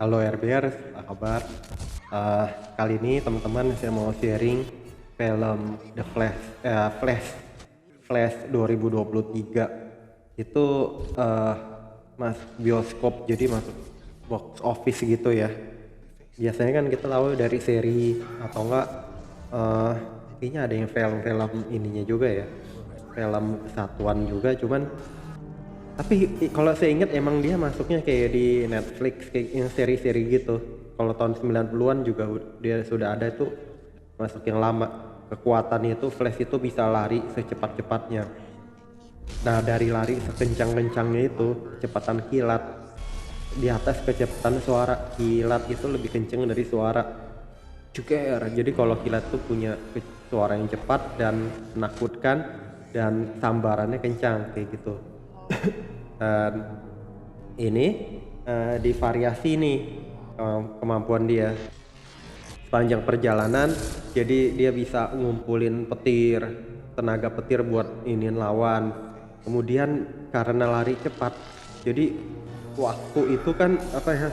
Halo RBR, apa kabar? Kali ini teman-teman saya mau sharing film The Flash, Flash 2023 itu eh, masuk bioskop, jadi masuk box office gitu ya. Biasanya kan kita tahu dari seri atau enggak, eh, kayaknya ada yang film-film ininya juga ya, film kesatuan juga, cuman tapi kalau saya ingat emang dia masuknya kayak di Netflix kayak yang seri-seri gitu. Kalau tahun 90-an juga dia sudah ada itu masuk yang lama. Kekuatannya itu Flash itu bisa lari secepat-cepatnya. Nah, dari lari sekencang-kencangnya itu kecepatan kilat di atas kecepatan suara. Kilat itu lebih kenceng dari suara. Cuker. Jadi kalau kilat tuh punya suara yang cepat dan menakutkan dan sambarannya kencang kayak gitu. Dan ini divariasi nih kemampuan dia sepanjang perjalanan, jadi dia bisa ngumpulin petir, tenaga petir buat iniin lawan. Kemudian karena lari cepat, jadi waktu itu kan apa ya,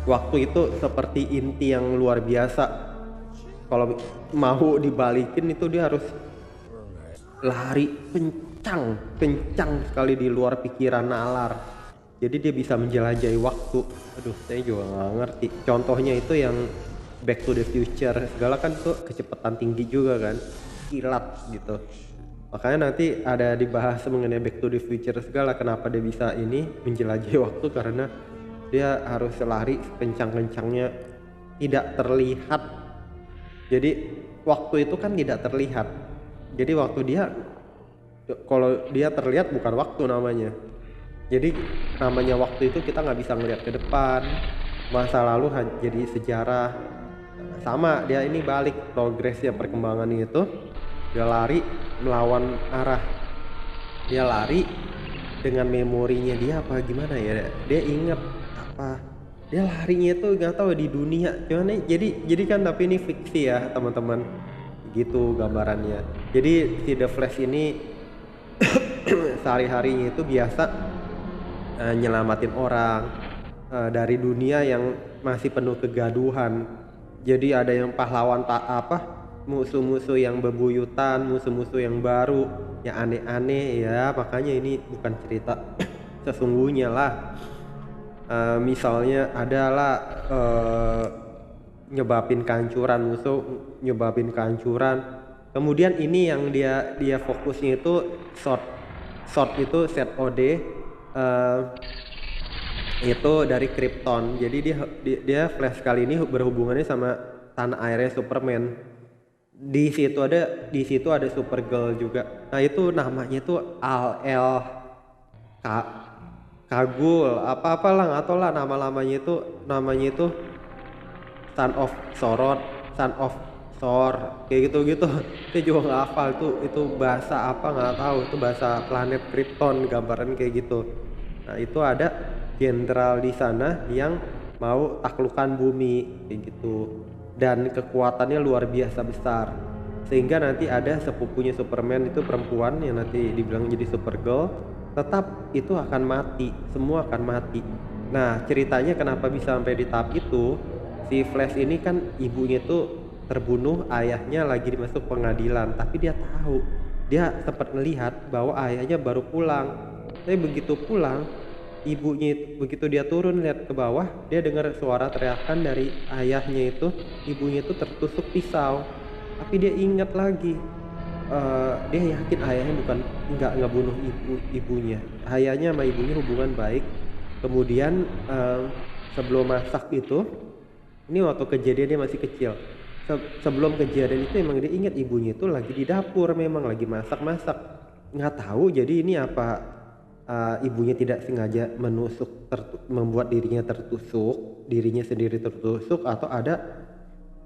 waktu itu seperti inti yang luar biasa. Kalau mau dibalikin itu dia harus lari kencang kencang sekali di luar pikiran nalar, jadi dia bisa menjelajahi waktu. Aduh, saya juga nggak ngerti, contohnya itu yang Back to the Future segala kan tuh kecepatan tinggi juga kan, kilat gitu. Makanya nanti ada dibahas mengenai Back to the Future segala, kenapa dia bisa ini menjelajahi waktu, karena dia harus lari kencang-kencangnya tidak terlihat. Jadi waktu itu kan tidak terlihat, jadi waktu dia, kalau dia terlihat bukan waktu namanya. Jadi namanya waktu itu kita nggak bisa ngelihat ke depan, masa lalu jadi sejarah. Sama dia ini balik progresnya, perkembangan itu dia lari melawan arah, dia lari dengan memorinya dia apa gimana ya, dia inget apa, dia larinya itu nggak tahu di dunia cuman jadi kan, tapi ini fiksi ya teman-teman, gitu gambarannya. Jadi si The Flash ini sehari-harinya itu biasa nyelamatin orang dari dunia yang masih penuh kegaduhan. Jadi ada yang pahlawan tak apa, musuh-musuh yang bebuyutan, musuh-musuh yang baru, yang aneh-aneh ya. Makanya ini bukan cerita sesungguhnya lah. Misalnya adalah nyebabin kehancuran musuh, nyebabin kehancuran. Kemudian ini yang dia fokusnya itu shot, itu set OD, itu dari Krypton. Jadi dia Flash kali ini berhubungannya sama tanah airnya Superman. Di situ ada Supergirl juga. Nah itu namanya itu Al El Kagul apa-apalah nggak tahu lah, namanya itu Son of Sorot, Son of Thor, kayak gitu-gitu. Saya juga nggak hafal itu bahasa apa nggak tahu, itu bahasa planet Krypton, gambaran kayak gitu. Nah itu ada jenderal di sana yang mau taklukan bumi kayak gitu, dan kekuatannya luar biasa besar, sehingga nanti ada sepupunya Superman itu perempuan yang nanti dibilang jadi Supergirl, tetap itu akan mati, semua akan mati. Nah ceritanya kenapa bisa sampai di tahap itu, si Flash ini kan ibunya tuh terbunuh, ayahnya lagi dimasuk pengadilan, tapi dia tahu, dia sempat melihat bahwa ayahnya baru pulang. Tapi begitu pulang, begitu dia turun lihat ke bawah, dia dengar suara teriakan dari ayahnya itu, ibunya itu tertusuk pisau. Tapi dia ingat lagi, dia yakin ayahnya bukan, nggak bunuh ibunya. Ayahnya sama ibunya hubungan baik. Kemudian sebelum masak itu, ini waktu kejadian dia masih kecil. Sebelum kejadian itu emang dia ingat ibunya itu lagi di dapur, memang lagi masak-masak. Nggak tahu jadi ini apa, ibunya tidak sengaja membuat dirinya tertusuk, dirinya sendiri tertusuk, atau ada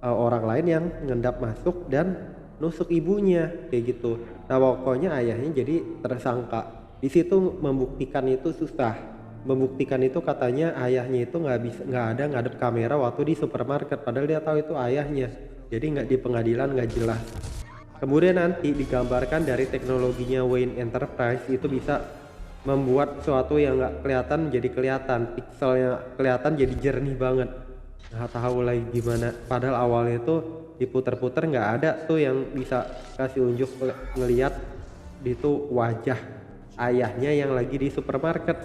orang lain yang ngendap masuk dan nusuk ibunya kayak gitu. Nah pokoknya ayahnya jadi tersangka. Di situ membuktikan itu susah. Membuktikan itu katanya ayahnya itu nggak ada ngadep kamera waktu di supermarket, padahal dia tahu itu ayahnya. Jadi nggak, di pengadilan nggak jelas. Kemudian nanti digambarkan dari teknologinya Wayne Enterprise itu bisa membuat sesuatu yang nggak kelihatan jadi kelihatan, pixelnya kelihatan jadi jernih banget. Nggak tahu lagi gimana, padahal awalnya itu diputer-puter nggak ada tuh yang bisa kasih unjuk ngeliat itu wajah ayahnya yang lagi di supermarket,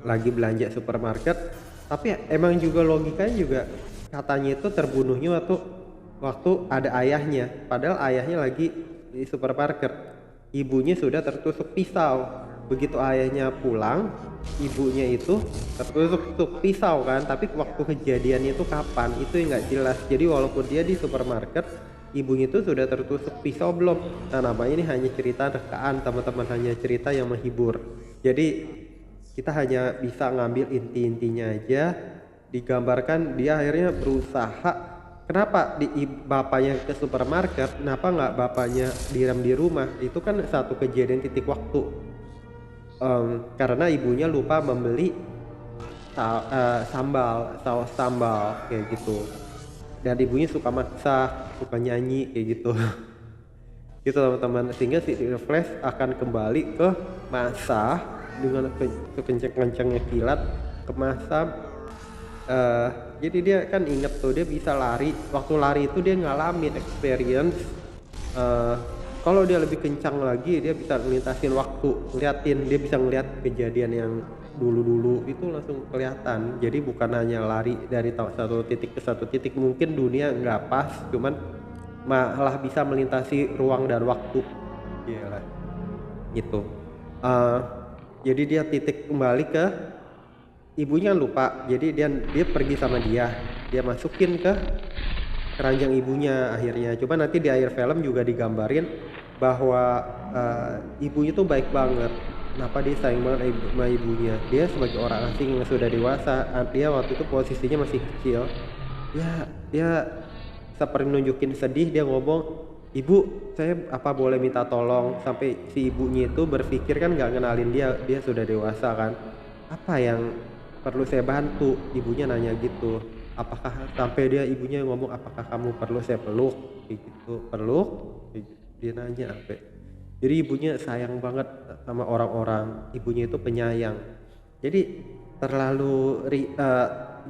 lagi belanja supermarket. Tapi emang juga logikanya juga katanya itu terbunuhnya waktu ada ayahnya, padahal ayahnya lagi di supermarket, ibunya sudah tertusuk pisau. Begitu ayahnya pulang, ibunya itu tertusuk pisau kan, tapi waktu kejadiannya itu kapan itu yang nggak jelas. Jadi walaupun dia di supermarket, ibunya itu sudah tertusuk pisau belum. Nah, namanya ini hanya cerita rekaan teman-teman, hanya cerita yang menghibur. Jadi kita hanya bisa ngambil inti-intinya aja. Digambarkan dia akhirnya berusaha, kenapa bapaknya ke supermarket, kenapa nggak bapaknya diam di rumah. Itu kan satu kejadian titik waktu. Karena ibunya lupa membeli saus sambal kayak gitu, dan ibunya suka masak, suka nyanyi kayak gitu. Gitu teman-teman, sehingga si Flash akan kembali ke masa dengan kekencang-kencangnya kilat ke masa. Jadi dia kan inget tuh, dia bisa lari, waktu lari itu dia ngalamin experience, kalau dia lebih kencang lagi dia bisa melintasin waktu, dia bisa ngeliat kejadian yang dulu-dulu itu langsung kelihatan. Jadi bukan hanya lari dari satu titik ke satu titik, mungkin dunia nggak pas, cuman malah bisa melintasi ruang dan waktu. Gila gitu. Jadi dia titik kembali ke ibunya, lupa, jadi dia pergi sama dia masukin ke keranjang ibunya akhirnya. Coba nanti di akhir film juga digambarin bahwa ibunya tuh baik banget. Kenapa dia sayang banget sama ibunya, dia sebagai orang asing yang sudah dewasa, dia waktu itu posisinya masih kecil. Dia seperti nunjukin sedih, dia ngomong, "Ibu, saya apa boleh minta tolong?" Sampai si ibunya itu berpikir kan, nggak kenalin dia sudah dewasa kan, apa yang perlu saya bantu. Ibunya nanya gitu, apakah sampai ibunya ngomong, apakah kamu perlu saya peluk kayak gitu, peluk kayak gitu. Dia nanya sampai, jadi ibunya sayang banget sama orang-orang, ibunya itu penyayang. Jadi terlalu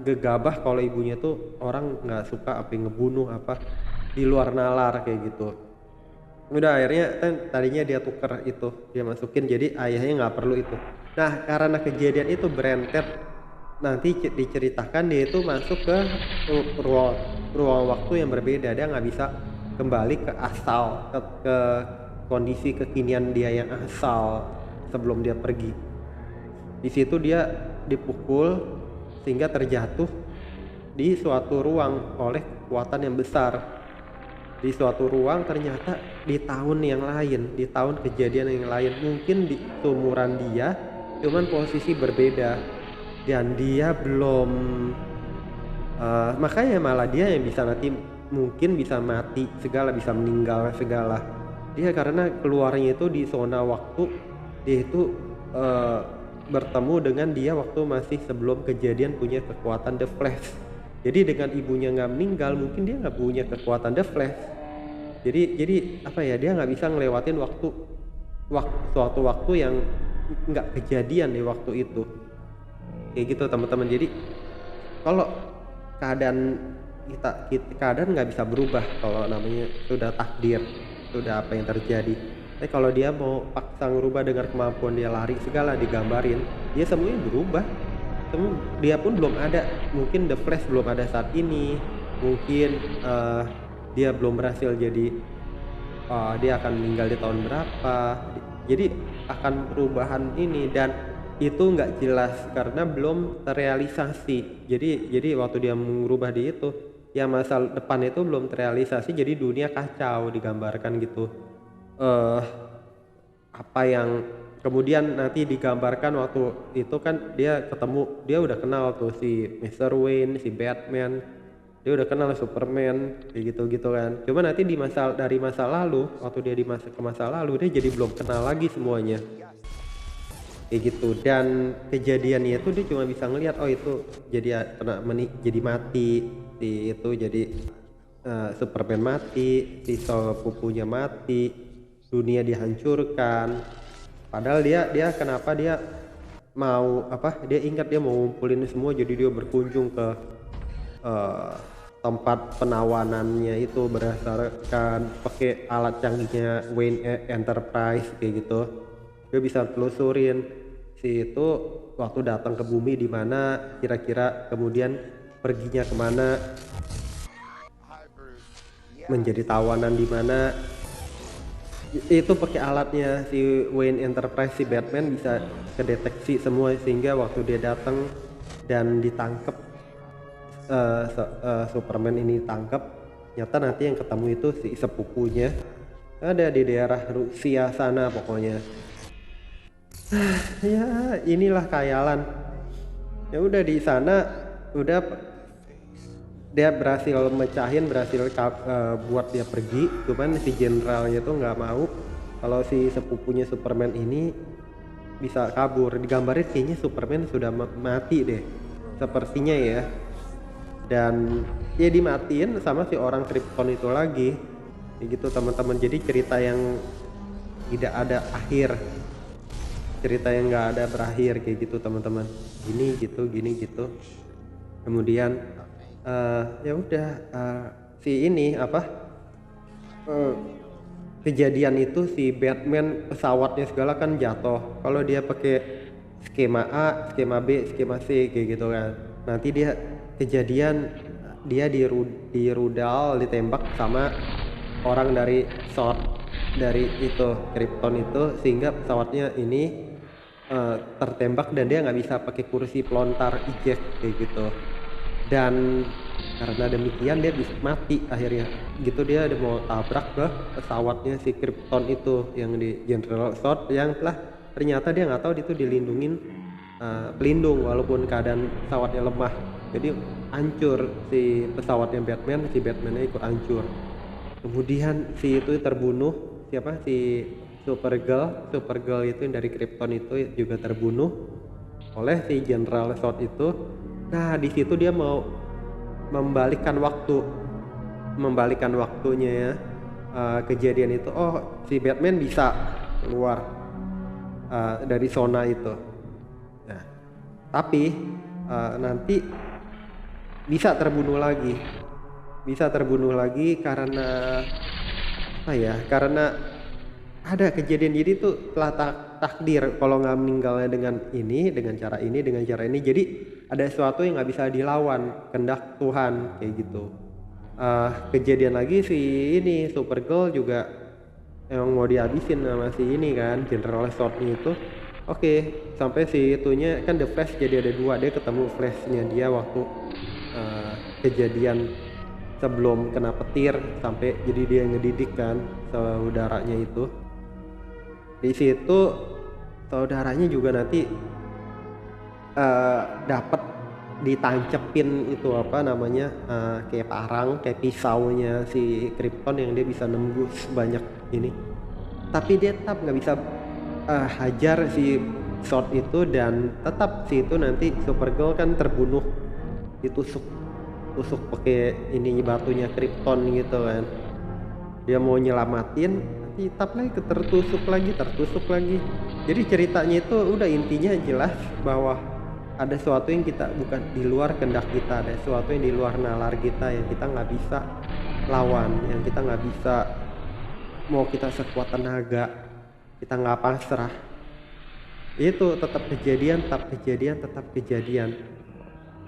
gegabah kalau ibunya tuh orang nggak suka apa yang ngebunuh apa di luar nalar kayak gitu. Udah akhirnya kan tadinya dia tuker itu, dia masukin, jadi ayahnya nggak perlu itu. Nah, karena kejadian itu berentet, nanti diceritakan dia itu masuk ke ruang waktu yang berbeda. Dia nggak bisa kembali ke asal, ke kondisi kekinian dia yang asal sebelum dia pergi. Di situ dia dipukul sehingga terjatuh di suatu ruang oleh kekuatan yang besar. Di suatu ruang ternyata di tahun yang lain, di tahun kejadian yang lain, mungkin di seumuran dia, cuman posisi berbeda. Dan dia belum makanya malah dia yang bisa nanti mungkin bisa mati segala, bisa meninggal segala. Dia karena keluarnya itu di zona waktu, dia itu bertemu dengan dia waktu masih sebelum kejadian punya kekuatan The Flash. Jadi dengan ibunya nggak meninggal, mungkin dia nggak punya kekuatan The Flash. Jadi apa ya, dia nggak bisa ngelewatin suatu waktu yang nggak kejadian di waktu itu. Kayak gitu teman-teman. Jadi kalau keadaan nggak bisa berubah, kalau namanya sudah takdir, sudah apa yang terjadi. Tapi kalau dia mau paksa ngerubah dengan kemampuan dia lari segala digambarin, dia semuanya berubah. Dia pun belum ada, mungkin The Flash belum ada saat ini, mungkin dia belum berhasil jadi dia akan meninggal di tahun berapa. Jadi akan perubahan ini, dan itu nggak jelas karena belum terrealisasi. Jadi waktu dia mengubah di itu, ya masa depan itu belum terrealisasi, jadi dunia kacau digambarkan gitu. Apa yang kemudian nanti digambarkan waktu itu kan dia udah kenal tuh si Mr. Wayne, si Batman, dia udah kenal Superman kayak gitu kan. Cuma nanti dari masa lalu, waktu dia ke masa lalu, dia jadi belum kenal lagi semuanya kayak gitu. Dan kejadiannya itu dia cuma bisa ngelihat, oh itu jadi jadi mati, si itu jadi Superman mati, si sepupunya mati, dunia dihancurkan. Padahal dia kenapa dia mau apa, dia ingat dia mau ngumpulin semua, jadi dia berkunjung ke eh, tempat penawanannya itu berdasarkan pakai alat canggihnya Wayne Enterprise kayak gitu. Dia bisa telusurin si itu waktu datang ke bumi di mana kira-kira, kemudian perginya kemana, menjadi tawanan di mana. Itu pakai alatnya si Wayne Enterprise, si Batman bisa kedeteksi semua, sehingga waktu dia datang dan ditangkap, Superman ini tangkap, nyata nanti yang ketemu itu si sepupunya ada di daerah Rusia sana pokoknya. Ya inilah khayalan. Ya udah di sana udah dia berhasil mecahin, berhasil buat dia pergi, cuman si jenderalnya tuh nggak mau kalau si sepupunya Superman ini bisa kabur. Digambarin kayaknya Superman sudah mati deh sepertinya ya, dan dia dimatiin sama si orang Krypton itu lagi kayak gitu teman-teman. Jadi cerita yang tidak ada akhir, cerita yang nggak ada berakhir kayak gitu teman-teman. Gini gitu kemudian ya udah, si ini apa, kejadian itu si Batman pesawatnya segala kan jatuh. Kalau dia pakai skema A, skema B, skema C kayak gitu kan, nanti dia kejadian dia di rudal ditembak sama orang dari SWORD dari itu Krypton itu, sehingga pesawatnya ini tertembak dan dia nggak bisa pakai kursi pelontar eject kayak gitu. Dan karena demikian dia bisa mati akhirnya gitu. Dia ada mau tabrak ke pesawatnya si Krypton itu yang di General Zod, yang telah ternyata dia nggak tahu itu dilindungin pelindung walaupun keadaan pesawatnya lemah. Jadi hancur si pesawatnya Batman, si Batmannya ikut hancur. Kemudian si itu terbunuh, siapa si Supergirl itu yang dari Krypton itu juga terbunuh oleh si General Zod itu. Nah di situ dia mau membalikan waktunya ya. Kejadian itu, oh si Batman bisa keluar dari zona itu. Nah, tapi nanti bisa terbunuh lagi karena apa ya? Karena ada kejadian. Jadi itu telah takdir kalau nggak meninggalnya dengan cara ini. Jadi ada sesuatu yang nggak bisa dilawan, kehendak Tuhan kayak gitu. Kejadian lagi si ini Supergirl juga emang mau dihabisin sama si ini kan, General Zod itu. Oke, sampai si itunya kan The Flash jadi ada dua, dia ketemu Flashnya dia waktu kejadian sebelum kena petir, sampai jadi dia ngedidik kan saudaranya itu. Di situ saudaranya juga nanti dapat ditancepin itu apa namanya, kayak parang, kayak pisaunya si Krypton yang dia bisa nembus banyak ini. Tapi dia tetap nggak bisa hajar si Zod itu, dan tetap si itu nanti Supergirl kan terbunuh, ditusuk pakai ini batunya Krypton gitu kan. Dia mau nyelamatin, tetap lagi tertusuk lagi. Jadi ceritanya itu udah intinya jelas bahwa ada sesuatu yang kita bukan di luar kehendak kita, ada sesuatu yang di luar nalar kita yang kita nggak bisa lawan, yang kita nggak bisa, mau kita sekuat tenaga kita nggak pasrah, itu tetap kejadian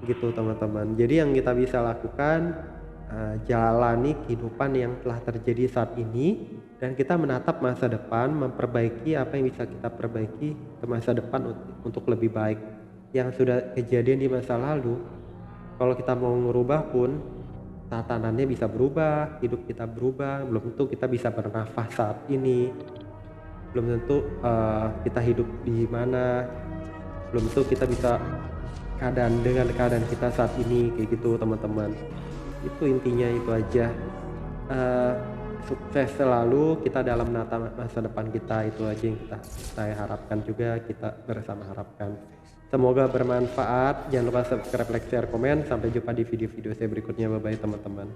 gitu teman-teman. Jadi yang kita bisa lakukan, jalani kehidupan yang telah terjadi saat ini, dan kita menatap masa depan, memperbaiki apa yang bisa kita perbaiki ke masa depan untuk lebih baik. Yang sudah kejadian di masa lalu, kalau kita mau ngerubah pun tatanannya bisa berubah, hidup kita berubah. Belum tentu kita bisa bernafas saat ini, belum tentu kita hidup di mana, belum tentu kita bisa dengan keadaan kita saat ini kayak gitu teman-teman. Itu intinya itu aja. Sukses selalu kita dalam menata masa depan kita, itu aja yang saya harapkan, juga kita bersama harapkan. Semoga bermanfaat. Jangan lupa subscribe, like, share, komen. Sampai jumpa di video-video saya berikutnya. Bye bye teman-teman.